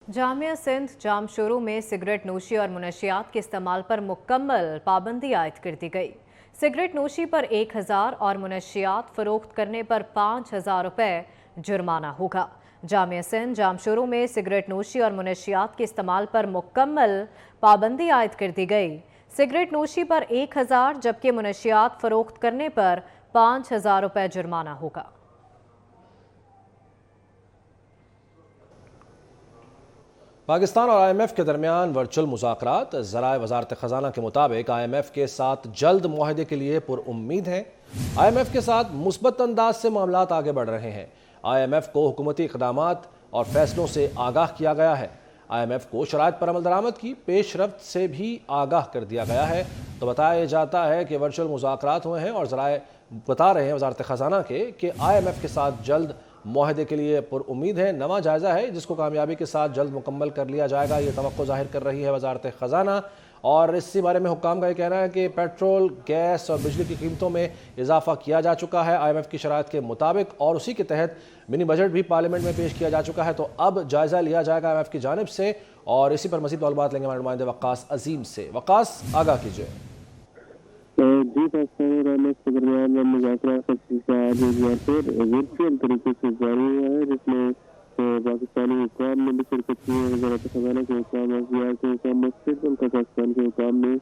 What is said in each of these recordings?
जामिया सिंध जाम शोरों में सिगरेट नोशी और मुनशियात के इस्तेमाल पर मुकम्मल पाबंदी आयद कर दी गई। सिगरेट नोशी पर 1000 और मुनशियात फरोख्त करने पर 5000 रुपये जुर्माना होगा। जामिया सिंध जाम शोरों में सिगरेट नोशी और मुनशियात के इस्तेमाल पर मुकम्मल पाबंदी आयद कर दी गई। सिगरेट नोशी पर 1000 जबकि मुनशियात फरोख्त करने पर 5000 रुपये जुर्माना होगा। पाकिस्तान और IMF के दरमियान वर्चुअल मुज़ाकरात। ज़राए वज़ारत ख़ज़ाना के मुताबिक IMF के साथ जल्द मुआहदे के लिए पुरउम्मीद हैं। IMF के साथ मुस्बत अंदाज से मामलात आगे बढ़ रहे हैं। IMF को हुकूमती इक़दामात और फैसलों से आगाह किया गया है। IMF को शराइत पर अमल दरामद की पेशरफ्त से भी आगाह कर दिया गया है। तो बताया जाता है कि वर्चुअल मुज़ाकरात हुए हैं और ज़राए बता रहे हैं वज़ारत ख़ज़ाना के कि IMF के साथ जल्द मुआहदे के लिए पुरउम्मीद है। नवा जायज़ा है जिसको कामयाबी के साथ जल्द मुकम्मल कर लिया जाएगा, ये तवक्को ज़ाहिर कर रही है वज़ारत ख़ज़ाना। और इसी बारे में हुक्काम का ये कहना है कि पेट्रोल, गैस और बिजली की कीमतों में इजाफा किया जा चुका है IMF की शराइत के मुताबिक, और उसी के तहत मिनी बजट भी पार्लियामेंट में पेश किया जा चुका है। तो अब जायज़ा लिया जाएगा IMF की जानिब से, और इसी पर मज़ीद मालूमात लेंगे हमारे नुमाइंदे वक्कास अजीम से। वक्कास, आगाह कीजिए। जी, पाकिस्तान और IMF के दरमियान मुज़ाकरात का सिलसिला आज एक बार फिर वर्चुअल तरीके से जारी हुआ है, जिसमें पाकिस्तानी हुक्काम ने भी शिरकत की है। वज़ारत ख़ज़ाना के हुक्काम, SBR के हुक्काम, स्टेट बैंक ऑफ पाकिस्तान के हुक्काम ने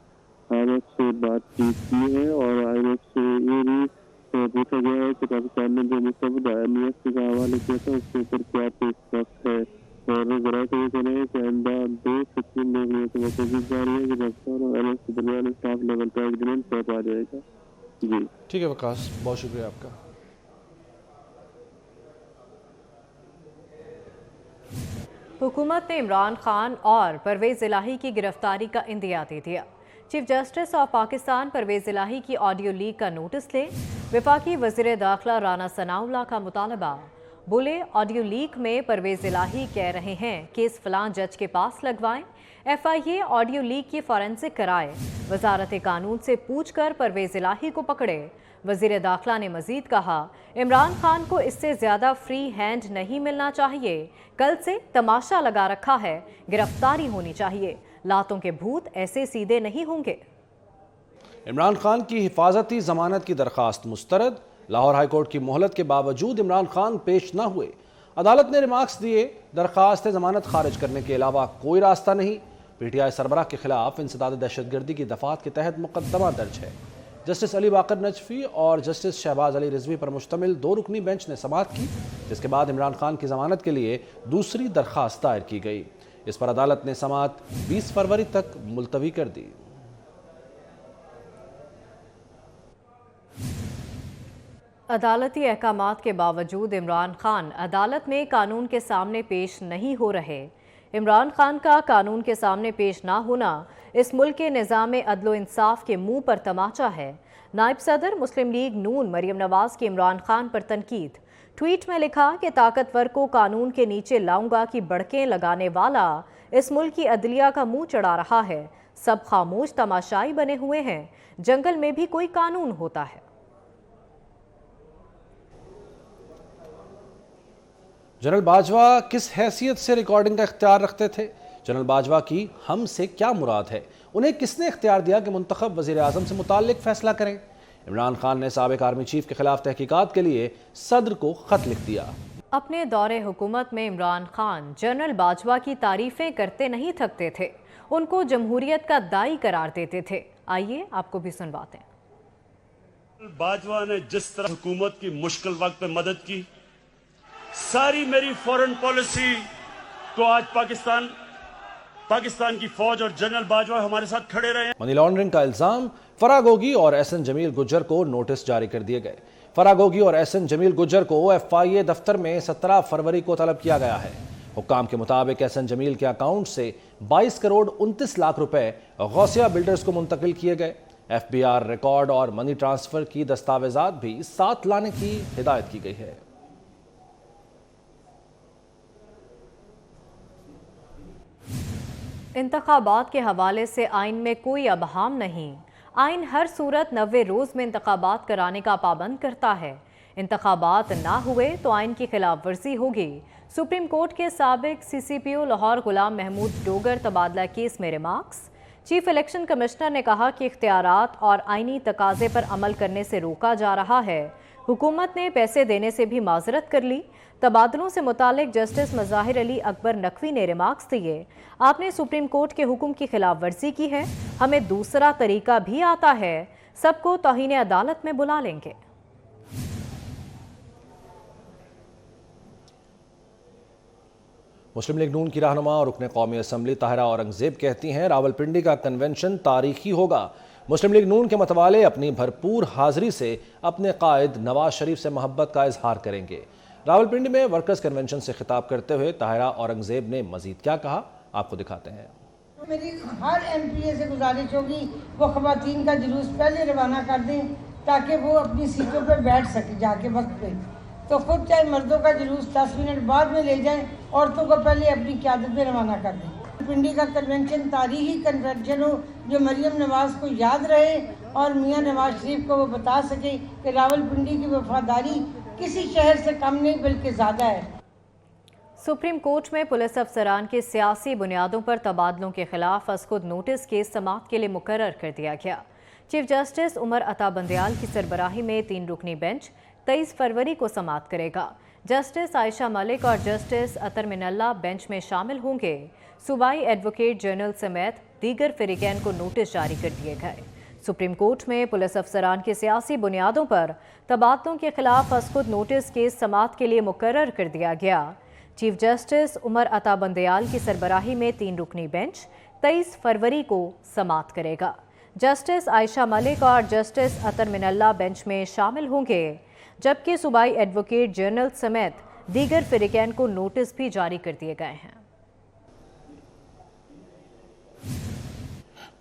IMF से बातचीत की है और IMF से ये भी पूछा गया है कि पाकिस्तान ने जो मुस्तबद IMF के हवाले किया था उसके ऊपर क्या पेशरफ्त है। और ज़रा तो ये कहना है कि आइंदा 2 से 3 दिन में तो कोशिश जारी है कि पाकिस्तान और IMF के दरमियान स्टाफ लेवल का एग्रीमेंट तय पा जाएगा। जी ठीक है वक्कास, बहुत शुक्रिया आपका। हुकूमत ने इमरान खान और परवेज़ इलाही की गिरफ्तारी का इंदिया दे दिया। Chief justice of Pakistan Pervaiz Elahi की ऑडियो लीक का नोटिस ले। वफाकी वज़ीर दाखिला राना सनाउल्लाह का मुतालबा। बोले, ऑडियो लीक में परवेज़ इलाही कह रहे हैं केस फलां जज के पास लगवाएं। FIA ऑडियो लीक की फॉरेंसिक कराए। वजारत कानून से पूछ कर परवेज़ इलाही को पकड़े। वज़ीर दाखिला ने मजीद कहा, इमरान खान को इससे ज़्यादा फ्री हैंड नहीं मिलना चाहिए। कल से तमाशा लगा रखा है, गिरफ्तारी होनी चाहिए। लातों के भूत ऐसे सीधे नहीं होंगे। इमरान खान की हिफाजती जमानत की दरख्वास्त मुस्तरद। लाहौर हाई कोर्ट की मोहलत के बावजूद इमरान खान पेश न हुए। अदालत ने रिमार्क्स दिए, दरख्वास्त जमानत खारिज करने के अलावा कोई रास्ता नहीं। PTI सरबराह के खिलाफ इंसदाद दहशतगर्दी की दफात के तहत मुकदमा दर्ज है। जस्टिस अली बाकर नजफी और जस्टिस शहबाज अली रिजवी पर मुश्तमिल 2 रुकनी बेंच ने समाअत की, जिसके बाद इमरान खान की जमानत के लिए दूसरी दरख्वास्त दायर की गई। इस पर अदालत ने समाअत 20 फरवरी तक मुलतवी कर दी। अदालती अहकामात के बावजूद इमरान खान अदालत में कानून के सामने पेश नहीं हो रहे। इमरान खान का कानून के सामने पेश ना होना इस मुल्क के निज़ाम अदल इंसाफ के मुंह पर तमाचा है। नायब सदर मुस्लिम लीग नून मरियम नवाज की इमरान खान पर तनकीद। ट्वीट में लिखा कि ताकतवर को कानून के नीचे लाऊंगा की बड़कें लगाने वाला इस मुल्क की अदलिया का मुंह चढ़ा रहा है। सब खामोश तमाशाई बने हुए हैं। जंगल में भी कोई कानून होता है। जनरल बाजवा किस हैसियत से रिकॉर्डिंग का इख्तियार रखते थे? जनरल बाजवा की हमसे क्या मुराद है? उन्हें किसने इख्तियार दिया कि मुंतखब वज़ीर आज़म से मुताल्लिक फैसला करें? इमरान खान ने साबिक आर्मी चीफ के खिलाफ तहकीकात के लिए सदर को खत लिख दिया। अपने दौरे हुकूमत में इमरान खान जनरल बाजवा की तारीफें करते नहीं थकते थे, उनको जमहूरियत का दाई करार देते थे। आइए आपको भी सुनवाते हैं। बाजवा ने जिस तरह हुकूमत की मुश्किल वक्त में मदद की, सारी मेरी फॉरेन पॉलिसी को आज पाकिस्तान की फौज और जनरल बाजवा हमारे साथ खड़े रहे। मनी लॉन्ड्रिंग का इल्जाम, फराह गोगी और SN जमील गुज्जर को नोटिस जारी कर दिए गए। फराह गोगी और SN जमील गुज्जर को FIA दफ्तर में 17 फरवरी को तलब किया गया है। हुक्काम के मुताबिक SN जमील के अकाउंट से 22 करोड़ 29 लाख रुपए गौसिया बिल्डर्स को मुंतकिल किए गए। FBR रिकॉर्ड और मनी ट्रांसफर की दस्तावेजात भी साथ लाने की हिदायत की गई है। इंतखाबात के हवाले से आइन में कोई अबहाम नहीं। आइन हर सूरत 90 रोज़ में इंतखाबात कराने का पाबंद करता है। इंतखाबात ना हुए तो आइन की खिलाफ वर्जी होगी। सुप्रीम कोर्ट के साबिक CCPO लाहौर गुलाम महमूद डोगर तबादला केस में रिमार्क्स। चीफ इलेक्शन कमिश्नर ने कहा कि इख्तियारात और आइनी तकाजे पर अमल करने से रोका जा रहा है। हुकूमत ने पैसे देने से भी माजरत कर ली। तबादलों से मुतालिक जस्टिस मज़ाहिर अली अकबर नकवी ने रिमार्क्स दिए, आपने सुप्रीम कोर्ट के हुक्म की खिलाफ वर्जी की है, हमें दूसरा तरीका भी आता है, सबको तौहीन अदालत में बुला लेंगे। मुस्लिम लीग नून की रहनुमा और रुकन कौमी असम्बली ताहिरा औरंगजेब कहती हैं रावलपिंडी का कन्वेंशन तारीखी होगा। मुस्लिम लीग नून के मतवाले अपनी भरपूर हाजिरी से अपने कायद नवाज शरीफ से मोहब्बत का इजहार करेंगे। रावलपिंडी में वर्कर्स कन्वेंशन से खिताब करते हुए ताहिरा औरंगजेब ने मजीद क्या कहा, आपको दिखाते हैं। मेरी हर MPA से गुजारिश होगी वो ख़वातीन का जुलूस पहले रवाना कर दें ताकि वो अपनी सीटों पर बैठ सके जाके वक्त पे। तो खुद चाहे मर्दों का जुलूस 10 मिनट बाद में ले जाएं, औरतों को पहले अपनी क़यादत में रवाना कर दें। पिंडी का कन्वेंशन तारीखी कन्वेंशन हो जो मरियम नवाज को याद रहे और मियाँ नवाज शरीफ को वो बता सके कि रावलपिंडी की वफादारी किसी शहर से कम नहीं बल्कि ज़्यादा है। सुप्रीम कोर्ट में पुलिस अफसरान के सियासी बुनियादों पर तबादलों के खिलाफ असखुद नोटिस केस समाअत के लिए मुकर्रर कर दिया गया। चीफ जस्टिस उमर अता बंदयाल की सरबराही में 3 रुकनी बेंच 23 फरवरी को समाअत करेगा। जस्टिस आयशा मलिक और जस्टिस अतर मिनल्ला बेंच में शामिल होंगे। सूबाई एडवोकेट जनरल समेत दीगर फरीकैन को नोटिस जारी कर दिए गए। सुप्रीम कोर्ट में पुलिस अफसरान के सियासी बुनियादों पर तबादलों के खिलाफ असखुद नोटिस केस समाअत के लिए मुकर्रर कर दिया गया। चीफ जस्टिस उमर अता बंदयाल की सरबराही में 3 रुकनी बेंच 23 फरवरी को समाअत करेगा। जस्टिस आयशा मलिक और जस्टिस अतर मिनल्ला बेंच में शामिल होंगे, जबकि सूबाई एडवोकेट जनरल समेत दीगर फरीकैन को नोटिस भी जारी कर दिए गए हैं।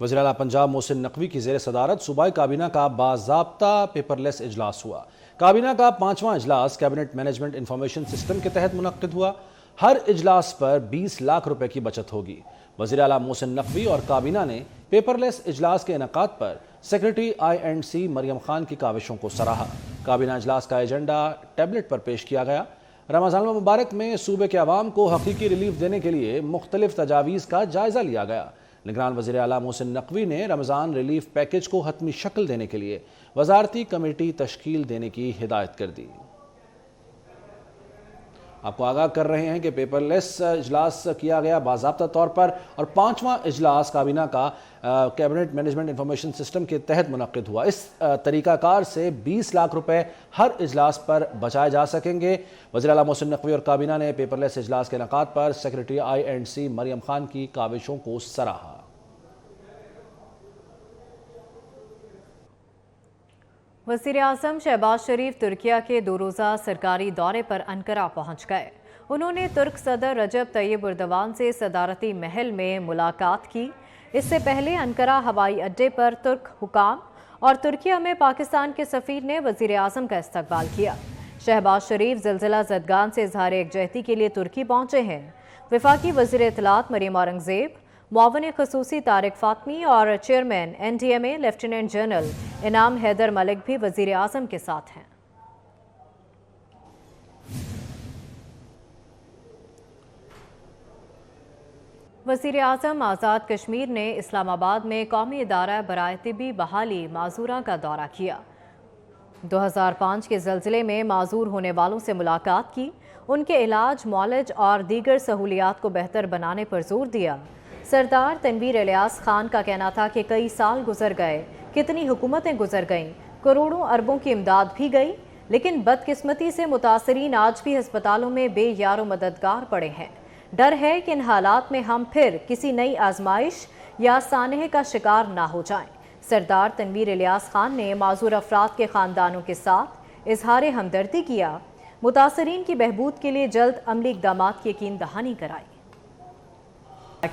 वज़ीर आला पंजाब मोहसिन नकवी की ज़ेर सदारत सूबाई काबीना का बाज़ाब्ता पेपरलेस इजलास हुआ। काबीना का 5वां इजलास कैबिनेट मैनेजमेंट इंफॉर्मेशन सिस्टम के तहत मुनक्किद हुआ। हर इजलास पर 20 लाख रुपए की बचत होगी। वज़ीर आला मोहसिन नकवी और काबीना ने पेपरलेस इजलास के इनेकाद पर सेक्रेटरी I&C मरियम खान की काविशों को सराहा। काबीना इजलास का एजेंडा टैबलेट पर पेश किया गया। रमज़ान मुबारक में सूबे के अवाम को हकीकी रिलीफ देने के लिए मुख्तलिफ तजावीज़ का जायज़ा लिया गया। निगरान वज़ीर आला मोहसिन नकवी ने रमज़ान रिलीफ पैकेज को हतमी शक्ल देने के लिए वज़ारती कमेटी तश्कील देने की हिदायत कर दी। आपको आगाह कर रहे हैं कि पेपरलेस इजलास किया गया बाज़ाब्ता तौर पर और 5वां इजलास काबीना का कैबिनेट मैनेजमेंट इंफॉर्मेशन सिस्टम के तहत मुनक्किद हुआ। इस तरीक़ाकार से 20 लाख रुपए हर इजलास पर बचाए जा सकेंगे। वज़ीर आला मोहसिन नकवी और काबीना ने पेपरलेस इजलास के इनेकाद पर सेक्रेटरी I&C मरियम खान की काविशों को सराहा। वज़ीर आज़म शहबाज शरीफ तुर्किया के 2 रोज़ा सरकारी दौरे पर अंकारा पहुँच गए। उन्होंने तुर्क सदर रजब तैयब एर्दोगान से सदारती महल में मुलाकात की। इससे पहले अंकारा हवाई अड्डे पर तुर्क हुकाम और तुर्किया में पाकिस्तान के सफ़ीर ने वज़ीर आज़म का इस्तकबाल किया। शहबाज शरीफ ज़िलज़िला ज़दगान से इज़हार यकजहती के लिए तुर्की पहुँचे हैं। वफाकी वज़ीर इत्तलात मरियम औरंगज़ेब, मुआवन ख़ुसूसी तारिक फ़ातमी और चेयरमैन NDMA लेफ्टिनेंट जनरल इनाम हैदर मलिक भी वज़ीर आज़म के साथ हैं। वज़ीर आज़म आज़ाद कश्मीर ने इस्लामाबाद में कौमी इदारा बराए तिबी बहाली माजूरा का दौरा किया। 2005 के ज़लज़ले में माजूर होने वालों से मुलाकात की। उनके इलाज, मौलज और दीगर सहूलियात को बेहतर बनाने पर जोर दिया। सरदार तनवीर इलियास खान का कहना था कि कई साल गुजर गए, कितनी हुकूमतें गुजर गईं, करोड़ों अरबों की इमदाद भी गई, लेकिन बदकिस्मती से मुतासरीन आज भी अस्पतालों में बेयारो मददगार पड़े हैं। डर है कि इन हालात में हम फिर किसी नई आजमाइश या सानहे का शिकार ना हो जाएं। सरदार तनवीर इलियास खान ने माजूर अफराद के ख़ानदानों के साथ इजहार हमदर्दी किया। मुतासरीन की बहबूद के लिए जल्द अमली इक़दामात की यकीन दहानी कराई।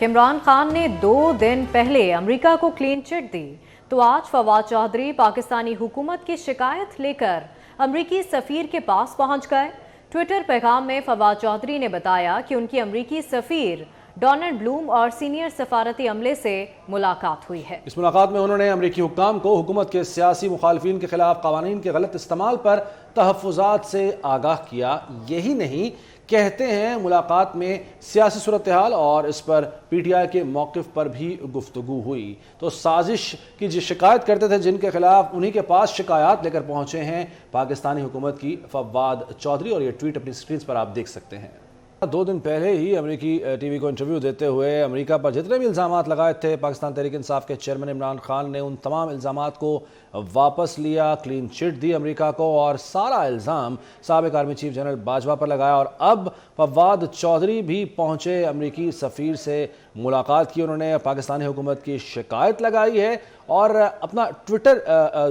इमरान खान ने 2 दिन पहले अमेरिका को क्लीन चिट दी, तो आज फवाद चौधरी पाकिस्तानी हुकूमत की शिकायत लेकर अमरीकी सफ़ीर के पास पहुंच गए। ट्विटर पैगाम में फवाद चौधरी ने बताया कि उनकी अमरीकी सफ़ीर डोनाल्ड ब्लूम और सीनियर सफारती अमले से मुलाकात हुई है। इस मुलाकात में उन्होंने अमरीकी हुक्काम को हुकूमत के सियासी मुखालफिन के खिलाफ कवानीन के गलत इस्तेमाल पर तहफ़्फ़ुज़ात से आगाह किया। यही नहीं, कहते हैं मुलाकात में सियासी सूरत हाल और इस पर PTI के मौक़िफ़ पर भी गुफ्तगू हुई। तो साजिश की जो शिकायत करते थे, जिनके खिलाफ उन्हीं के पास शिकायत लेकर पहुँचे हैं पाकिस्तानी हुकूमत की फवाद चौधरी, और ये ट्वीट अपनी स्क्रीन पर आप देख सकते हैं। 2 दिन पहले ही अमेरिकी टीवी को इंटरव्यू देते हुए अमेरिका पर जितने भी इल्ज़ामात लगाए थे पाकिस्तान तहरीक इंसाफ के चेयरमैन इमरान खान ने उन तमाम इल्ज़ामात को वापस लिया, क्लीन चिट दी अमेरिका को, और सारा इल्ज़ाम साबिक़ आर्मी चीफ जनरल बाजवा पर लगाया। और अब फवाद चौधरी भी पहुँचे, अमेरिकी सफ़ीर से मुलाकात की उन्होंने, पाकिस्तानी हुकूमत की शिकायत लगाई है, और अपना ट्विटर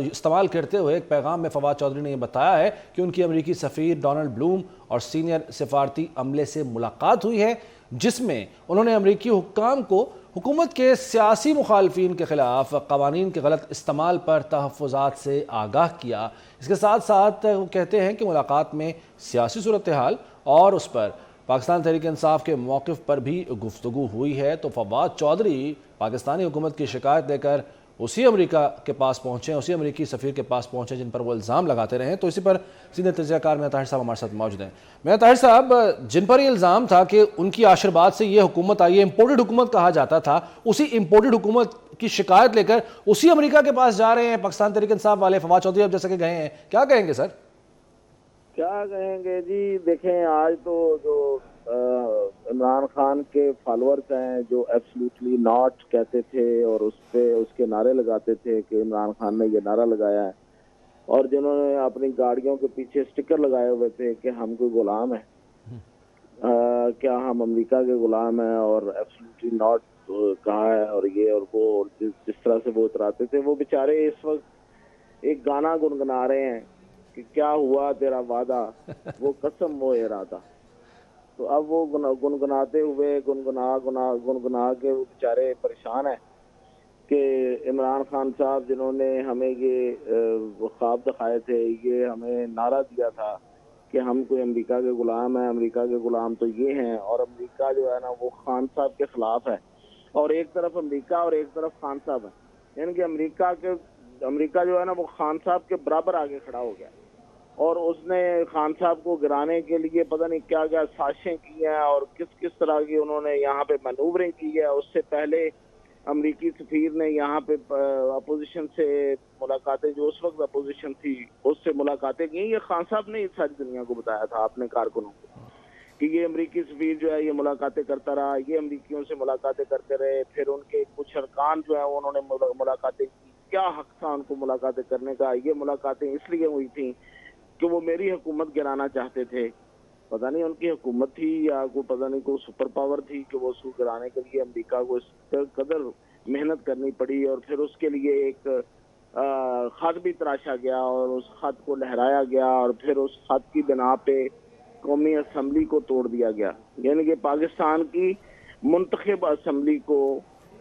इस्तेमाल करते हुए एक पैगाम में फवाद चौधरी ने यह बताया है कि उनकी अमेरिकी सफ़ीर डोनाल्ड ब्लूम और सीनियर सिफारती अमले से मुलाकात हुई है, जिसमें उन्होंने अमेरिकी हुक्काम को हुकूमत के सियासी मुखालफिन के खिलाफ कवानीन के गलत इस्तेमाल पर तहफ़्फ़ुज़ात से आगाह किया। इसके साथ साथ वो कहते हैं कि मुलाकात में सियासी सूरत हाल और उस पर पाकिस्तान तहरीक इंसाफ के मौक़िफ़ पर भी गुफ्तगू हुई है। तो फवाद चौधरी पाकिस्तानी हुकूमत की शिकायत लेकर उसी अमेरिका के पास पहुँचे, उसी अमेरिकी सफ़ीर के पास पहुँचे जिन पर वो इल्ज़ाम लगाते रहे। तो इसी पर सीधे तजज़ियाकार में ताहिर साहब हमारे साथ मौजूद हैं। मैं ताहिर साहब, जिन पर ये इल्ज़ाम था कि उनकी आशीर्वाद से ये हुकूमत आई है, इम्पोर्टेड हुकूमत कहा जाता था, उसी इम्पोर्टेड हुकूमत की शिकायत लेकर उसी अमेरिका के पास जा रहे हैं पाकिस्तान तहरीक इंसाफ वाले फवाद चौधरी, अब जैसे कि गए हैं, क्या कहेंगे सर? क्या कहेंगे जी, देखें आज तो जो इमरान खान के फॉलोअर्स हैं जो एब्सोल्युटली नॉट कहते थे और उस पे उसके नारे लगाते थे कि इमरान खान ने ये नारा लगाया है, और जिन्होंने अपनी गाड़ियों के पीछे स्टिकर लगाए हुए थे कि हम कोई गुलाम है, क्या हम अमेरिका के गुलाम हैं, और एब्सोल्युटली नॉट कहा है, और ये और वो जिस तरह से वो उतराते थे, वो बेचारे इस वक्त एक गाना गुनगुना रहे हैं कि क्या हुआ तेरा वादा, वो कसम वो इरादा। तो अब वो गुनगुनाते हुए गुनगुना के वो बेचारे परेशान है कि इमरान खान साहब जिन्होंने हमें ये ख्वाब दिखाए थे, ये हमें नारा दिया था कि हम कोई अमेरिका के गुलाम हैं, अमेरिका के गुलाम तो ये हैं, और अमेरिका जो है ना वो खान साहब के खिलाफ है, और एक तरफ अमेरिका और एक तरफ खान साहब है, यानी कि अमेरिका जो है ना वो खान साहब के बराबर आगे खड़ा हो गया, और उसने खान साहब को गिराने के लिए पता नहीं क्या क्या साजिशें की हैं और किस किस तरह की उन्होंने यहाँ पे मैनूवरिंग की है। उससे पहले अमेरिकी सफीर ने यहाँ पे अपोजिशन से मुलाकातें, जो उस वक्त अपोजिशन थी उससे मुलाकातें की। ये खान साहब ने सारी दुनिया को बताया था अपने कारकुनों को कि ये अमेरिकी सफीर जो है ये मुलाकातें करता रहा, ये अमेरिकियों से मुलाकातें करते रहे, फिर उनके कुछ अरकान जो है उन्होंने मुलाकातें की। क्या हक था उनको मुलाकातें करने का? ये मुलाकातें इसलिए हुई थी कि वो मेरी हुकूमत गिराना चाहते थे। पता नहीं उनकी हुकूमत थी या कोई पता नहीं कोई सुपर पावर थी कि वो उसको गिराने के लिए अमेरिका को इस कदर मेहनत करनी पड़ी, और फिर उसके लिए एक खत भी तराशा गया और उस खत को लहराया गया, और फिर उस खत की बिना पे कौमी असम्बली को तोड़ दिया गया। यानी कि पाकिस्तान की मुंतखब असम्बली को,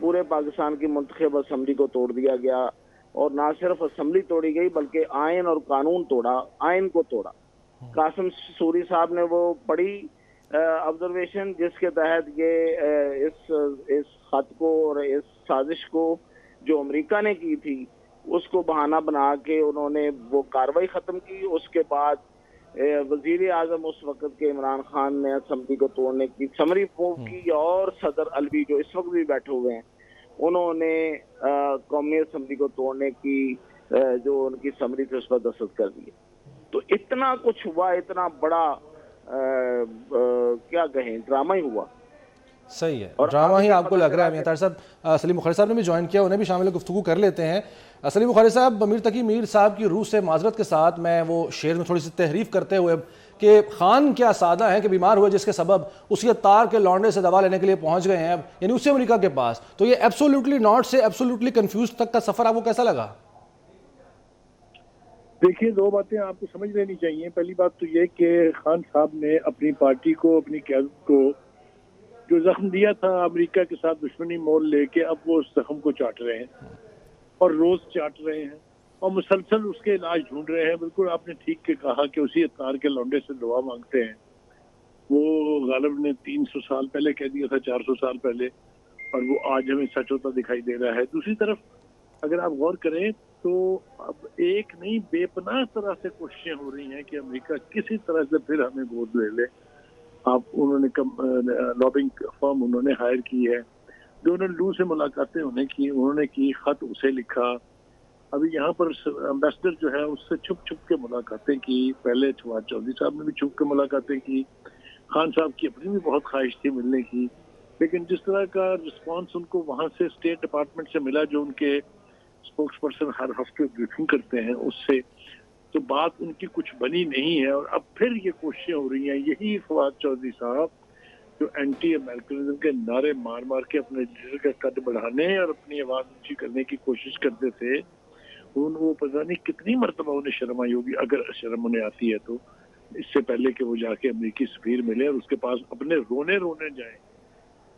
पूरे पाकिस्तान की मुंतखब असम्बली को तोड़ दिया गया, और ना सिर्फ असम्बली तोड़ी गई बल्कि आयन और कानून तोड़ा, आयन को तोड़ा। कासिम सूरी साहब ने वो पढ़ी ऑब्जर्वेशन जिसके तहत ये इस खत को और इस साजिश को जो अमेरिका ने की थी उसको बहाना बना के उन्होंने वो कार्रवाई ख़त्म की। उसके बाद वजीर आज़म उस वक्त के इमरान खान ने असम्बली को तोड़ने की समरी फूंक की, और सदर अलवी जो इस वक्त भी बैठे हुए हैं उन्होंने कौमी असम्बली को तोड़ने की जो उनकी समरी थी उस पर दस्तखत कर दिए। तो इतना कुछ हुआ, इतना बड़ा क्या कहें ड्रामा ही हुआ। सही है, ड्रामा ही आपको लग रहा है। मियां ताहिर साहब, सलीम बुखारी साहब ने भी ज्वाइन किया, उन्हें भी शामिल गुफ्तगू कर लेते हैं। सलीम बुखारी साहब, मीर तकी मीर साहब की रूह से माजरत के साथ मैं वो शेर में थोड़ी सी तहरीफ करते हुए कि खान क्या सादा है कि बीमार हुए जिसके सबब उसी अत्तार के लौंडे से दवा लेने के लिए पहुंच गए हैं, यानी उसी अमेरिका के पास। तो ये एब्सोल्युटली नॉट से एब्सोल्युटली कंफ्यूज तक का सफर आपको कैसा लगा? देखिए, दो बातें आपको समझ लेनी चाहिए। पहली बात तो ये कि खान साहब ने अपनी पार्टी को, अपनी क़यादत को जो जख्म दिया था अमेरिका के साथ दुश्मनी मोल लेके, अब वो उस जख्म को चाट रहे हैं और रोज चाट रहे हैं और मुसलसल उसके इलाज ढूंढ रहे हैं। बिल्कुल आपने ठीक के कहा कि उसी अत्तार के लौंडे से दुआ मांगते हैं। وہ غالب نے 300 سال پہلے کہہ دیا تھا، 400 سال پہلے، اور وہ آج ہمیں سچ ہوتا دکھائی دے رہا ہے۔ دوسری طرف اگر آپ غور کریں تو اب ایک نہیں بے پناہ طرح سے کوششیں ہو رہی ہیں کہ امریکہ کسی طرح سے پھر ہمیں گود لے لے۔ انہوں نے لابنگ فرم انہوں نے ہائر کی ہے، ڈونلڈ لو سے ملاقاتیں انہوں نے کی، خط اسے لکھا۔ ابھی یہاں پر امبیسڈر جو ہے اس سے چھپ چھپ کے ملاقاتیں کی، پہلے فواد چودھری صاحب نے بھی چھپ کے ملاقاتیں کی، خان صاحب کی اپنی بھی بہت خواہش تھی ملنے کی، لیکن جس طرح کا رسپانس ان کو وہاں سے اسٹیٹ ڈپارٹمنٹ سے ملا، جو ان کے اسپوکس پرسن ہر ہفتے بریفنگ کرتے ہیں، اس سے تو بات ان کی کچھ بنی نہیں ہے۔ اور اب پھر یہ کوششیں ہو رہی ہیں، یہی فواد چودھری صاحب جو اینٹی امریکنزم کے نعرے مار مار کے اپنے لیڈر کا قد بڑھانے اور اپنی آواز اونچی کرنے کی کوشش کرتے تھے، وہ پتہ نہیں کتنی مرتبہ انہیں شرم آئی ہوگی، اگر شرم انہیں آتی ہے تو، اس سے پہلے کہ وہ جا کے امریکی سفیر ملے اور اس کے پاس اپنے رونے جائیں۔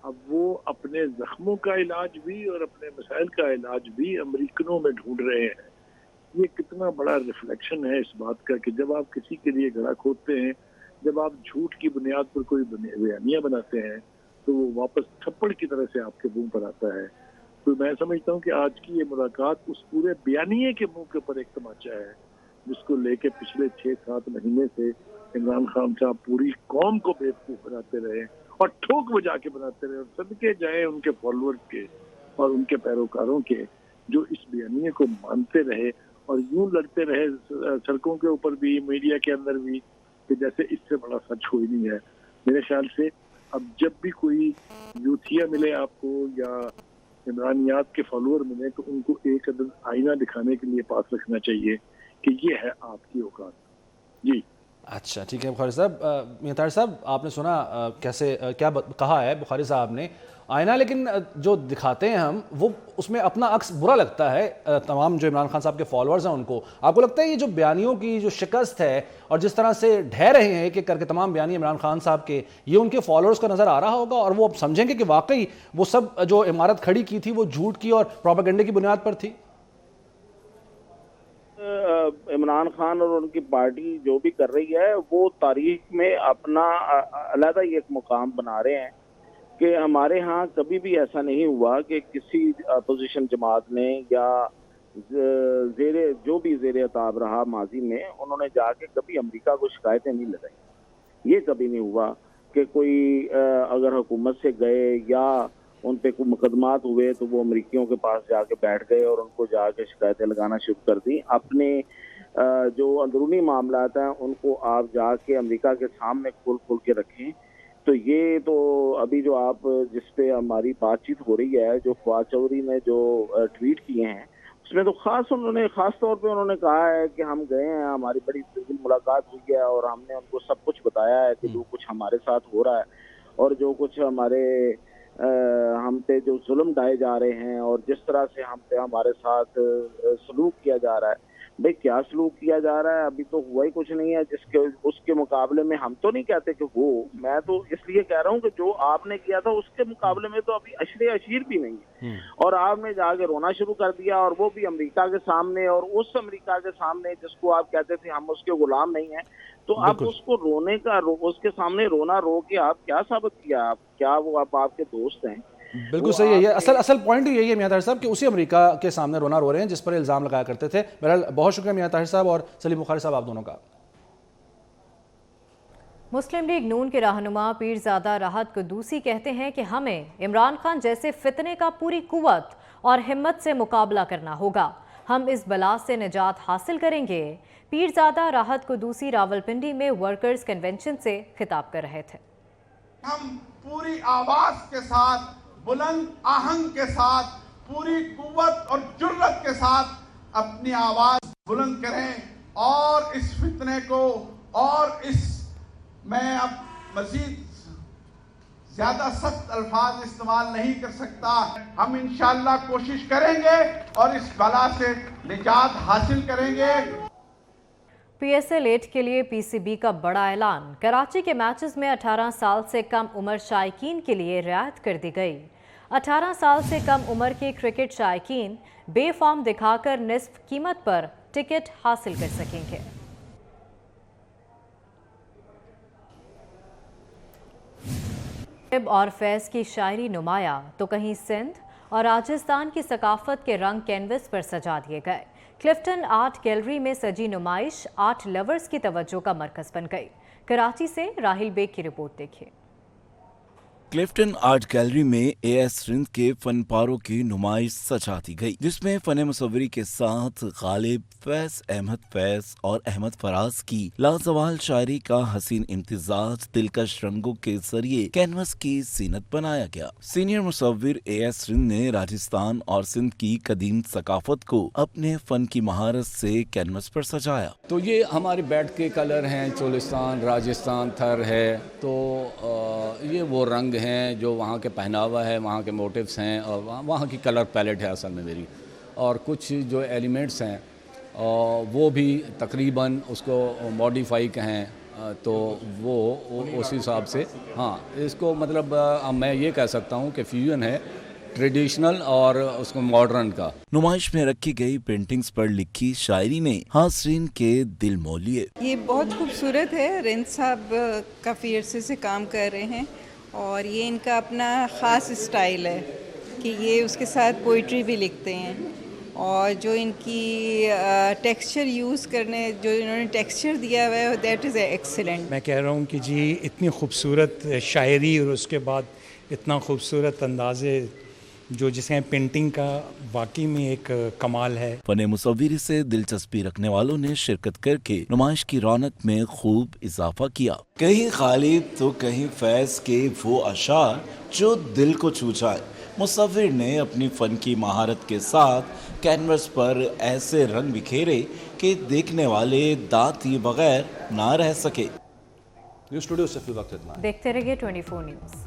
اب وہ اپنے زخموں کا علاج بھی اور اپنے مسائل کا علاج بھی امریکنوں میں ڈھونڈ رہے ہیں۔ یہ کتنا بڑا ریفلیکشن ہے اس بات کا کہ جب آپ کسی کے لیے گھڑا کھودتے ہیں، جب آپ جھوٹ کی بنیاد پر کوئی بیانیہ بناتے ہیں، تو وہ واپس تھپڑ کی طرح سے آپ کے منہ پر آتا ہے۔ تو میں سمجھتا ہوں کہ آج کی یہ ملاقات اس پورے بیانیے کے منہ کے اوپر ایک تماچا ہے، جس کو لے کے پچھلے 6-7 مہینے سے عمران خان صاحب پوری قوم کو بیوقوف بناتے رہے اور ٹھوک بجا کے بناتے رہے، اور صدقے جائیں ان کے فالوورز کے اور ان کے پیروکاروں کے جو اس بیانیے کو مانتے رہے اور یوں لڑتے رہے سڑکوں کے اوپر بھی، میڈیا کے اندر بھی، کہ جیسے اس سے بڑا سچ کوئی نہیں ہے۔ میرے خیال سے اب جب بھی کوئی یوتھیا ملے آپ کو یا عمرانیات کے فالوور ملے تو ان کو ایک عدد آئینہ دکھانے کے لیے پاس رکھنا چاہیے کہ یہ ہے آپ کی اوقات۔ جی اچھا ٹھیک ہے بخاری صاحب۔ میاں طاہر صاحب، آپ نے سنا کیسے کیا کہا ہے بخاری صاحب نے، آئینہ لیکن جو دکھاتے ہیں ہم وہ اس میں اپنا عکس برا لگتا ہے تمام جو عمران خان صاحب کے فالوورز ہیں ان کو۔ آپ کو لگتا ہے یہ جو بیانیوں کی جو شکست ہے اور جس طرح سے ڈھہ رہے ہیں کہ کر کے تمام بیانی عمران خان صاحب کے، یہ ان کے فالوورز کو نظر آ رہا ہوگا اور وہ اب سمجھیں گے کہ واقعی وہ سب جو عمارت کھڑی کی تھی وہ جھوٹ کی اور پروپیگنڈے کی بنیاد پر تھی؟ عمران خان اور ان کی پارٹی جو بھی کر رہی ہے وہ تاریخ میں اپنا علیحدہ ہی ایک مقام بنا رہے ہیں کہ ہمارے ہاں کبھی بھی ایسا نہیں ہوا کہ کسی اپوزیشن جماعت نے یا جو بھی زیر عتاب رہا ماضی میں، انہوں نے جا کے کبھی امریکہ کو شکایتیں نہیں لگائی۔ یہ کبھی نہیں ہوا کہ کوئی اگر حکومت سے گئے یا ان پہ کوئی مقدمات ہوئے تو وہ امریکیوں کے پاس جا کے بیٹھ گئے اور ان کو جا کے شکایتیں لگانا شروع کر دی۔ اپنے جو اندرونی معاملات ہیں ان کو آپ جا کے امریکہ کے سامنے کھول کے رکھیں۔ تو یہ تو ابھی جو آپ جس پہ ہماری بات چیت ہو رہی ہے، جو فواد چودھری نے جو ٹویٹ کیے ہیں، اس میں تو خاص طور پہ انہوں نے کہا ہے کہ ہم گئے ہیں، ہماری بڑی طویل ملاقات ہوئی ہے اور ہم نے ان کو سب کچھ بتایا ہے کہ جو کچھ ہمارے ساتھ ہو رہا ہے اور جو کچھ ہم پہ جو ظلم ڈھائے جا رہے ہیں اور جس طرح سے ہم پہ ہمارے ساتھ سلوک کیا جا رہا ہے۔ بھئی کیا سلوک کیا جا رہا ہے؟ ابھی تو ہوا ہی کچھ نہیں ہے اس کے مقابلے میں ہم تو نہیں کہتے کہ میں تو اس لیے کہہ رہا ہوں کہ جو آپ نے کیا تھا اس کے مقابلے میں تو ابھی اشر اشیر بھی نہیں ہے، اور آپ نے جا کے رونا شروع کر دیا، اور وہ بھی امریکہ کے سامنے، اور اس امریکہ کے سامنے جس کو آپ کہتے تھے ہم اس کے غلام نہیں ہیں۔ تو اب اس کو اس کے سامنے رونا رو کے آپ کیا ثابت کیا؟ کیا وہ آپ کے دوست ہیں؟ بالکل صحیح ہے، یہ اصل پوائنٹ یہی ہے میاں طاہر صاحب کہ اسی امریکہ کے سامنے رونا رو رہے ہیں جس پر الزام لگایا کرتے تھے۔ بہرحال بہت شکریہ میاں طاہر صاحب اور سلیم بخاری صاحب آپ دونوں کا۔ مسلم لیگ نون کے رہنما پیرزادہ راحت قدوسی کہتے ہیں کہ ہمیں عمران خان جیسے فتنے کا پوری قوت اور ہمت سے مقابلہ کرنا ہوگا، ہم اس بلا سے نجات حاصل کریں گے۔ پیرزادہ راحت قدوسی راولپنڈی میں ورکرز کنونشن سے خطاب کر رہے تھے۔ ہم پوری آواز کے ساتھ، بلند آہنگ کے ساتھ، پوری قوت اور جرت کے ساتھ اپنی آواز بلند کریں اور اس فتنے کو، اور میں اب مزید زیادہ سخت الفاظ استعمال نہیں کر سکتا، ہم انشاءاللہ کوشش کریں گے اور اس بلا سے نجات حاصل کریں گے۔ پی ایس ایل 8 کے لیے پی سی بی کا بڑا اعلان، کراچی کے میچز میں 18 سال سے کم عمر شائقین کے لیے رعایت کر دی گئی۔ 18 سال سے کم عمر کے کرکٹ شائقین بے فارم دکھا کر نصف قیمت پر ٹکٹ حاصل کر سکیں گے۔ और फैज़ की शायरी नुमाया तो कहीं सिंध और राजस्थान की सकाफत के रंग कैनवस पर सजा दिए गए। क्लिफ्टन आर्ट गैलरी में सजी नुमाइश आर्ट लवर्स की तवज्जो का मरकज बन गई। कराची से राहिल बेग की रिपोर्ट देखिए। क्लिफ्टन आर्ट गैलरी में AS सिंध के फनपारों की नुमाइश सजा दी गई, जिसमें फन मुसव्वरी के साथ गालिब, फैज अहमद फैज और अहमद फराज की लाजवाल शायरी का हसीन इम्तिजाज दिलकश रंगों के जरिए कैनवस की जीनत बनाया गया। सीनियर मुसव्विर AS सिंध ने राजस्थान और सिंध की कदीम सकाफत को अपने फन की महारत से कैनवस पर सजाया। तो ये हमारे बैठ के कलर हैं, चोलिस्तान, राजस्थान, थर है, तो ये वो रंग हैं जो वहाँ के पहनावा है, वहाँ के मोटिव्स हैं और वहाँ की कलर पैलेट है असल में मेरी। और कुछ जो एलिमेंट्स हैं वो भी तकरीबन उसको मॉडिफाई कहें तो वो उस हिसाब से, हाँ, इसको मतलब मैं ये कह सकता हूँ कि फ्यूजन है ट्रेडिशनल और उसको मॉडर्न का। नुमाइश में रखी गई पेंटिंग्स पर लिखी शायरी ने हाज़रीन के दिल मोह लिए। ये बहुत खूबसूरत है। रिंद साहब काफ़ी अरसे से काम कर रहे हैं और ये इनका अपना ख़ास स्टाइल है कि ये उसके साथ पोइट्री भी लिखते हैं और जो इनकी टेक्सचर यूज़ करने, जो इन्होंने टेक्सचर दिया हुआ है, दैट इज़ एक्सीलेंट। मैं कह रहा हूँ कि जी इतनी खूबसूरत शायरी और उसके बाद इतना खूबसूरत अंदाज़े जो जिसे पेंटिंग का वाकई में एक कमाल है। फन मुसव्विरी से दिलचस्पी रखने वालों ने शिरकत करके नुमाइश की रौनक में खूब इजाफा किया। कहीं गालिब तो कहीं फैज के वो अशार जो दिल को छू जाए। मुसव्विर ने अपनी फन की महारत के साथ कैनवस पर ऐसे रंग बिखेरे कि देखने वाले दांत ये बगैर ना रह सके। न्यूज़ स्टूडियो से फिल वक्त इतना। देखते रहिए 24 न्यूज़।